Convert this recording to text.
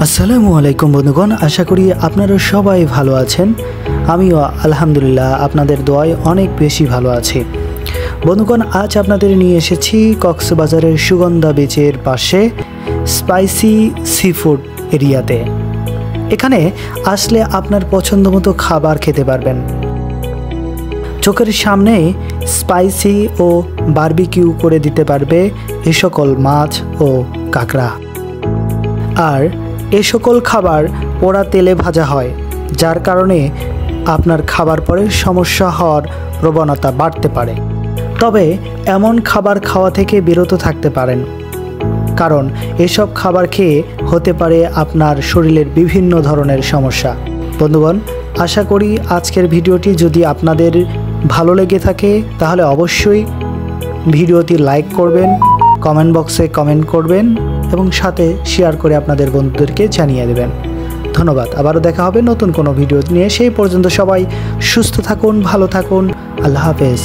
আসসালামু আলাইকুম বন্ধুগণ, আশা করি আপনারা সবাই ভালো আছেন। আমিও আলহামদুলিল্লাহ আপনাদের দোয়ায় অনেক বেশি ভালো আছি। বন্ধুগণ, আজ আপনাদের নিয়ে এসেছি কক্সবাজারের সুগন্ধা বিচের পাশে স্পাইসি সি ফুড এরিয়াতে। এখানে আসলে আপনার পছন্দ মতো খাবার খেতে পারবেন। চোখের সামনে স্পাইসি ও বারবিকিউ করে দিতে পারবে এ সকল মাছ ও কাঁকড়া। আর এ সকল খাবার পোড়া তেলে ভাজা হয়, যার কারণে আপনার খাবার পরে সমস্যা হওয়ার প্রবণতা বাড়তে পারে। তবে এমন খাবার খাওয়া থেকে বিরত থাকতে পারেন, কারণ এসব খাবার খেয়ে হতে পারে আপনার শরীরের বিভিন্ন ধরনের সমস্যা। বন্ধুগণ, আশা করি আজকের ভিডিওটি যদি আপনাদের ভালো লেগে থাকে তাহলে অবশ্যই ভিডিওটি লাইক করবেন, কমেন্ট বক্সে কমেন্ট করবেন এবং সাথে শেয়ার করে আপনাদের বন্ধুদেরকে জানিয়ে দেবেন। ধন্যবাদ। আবারও দেখা হবে নতুন কোনো ভিডিও নিয়ে। সেই পর্যন্ত সবাই সুস্থ থাকুন, ভালো থাকুন। আল্লাহ হাফেজ।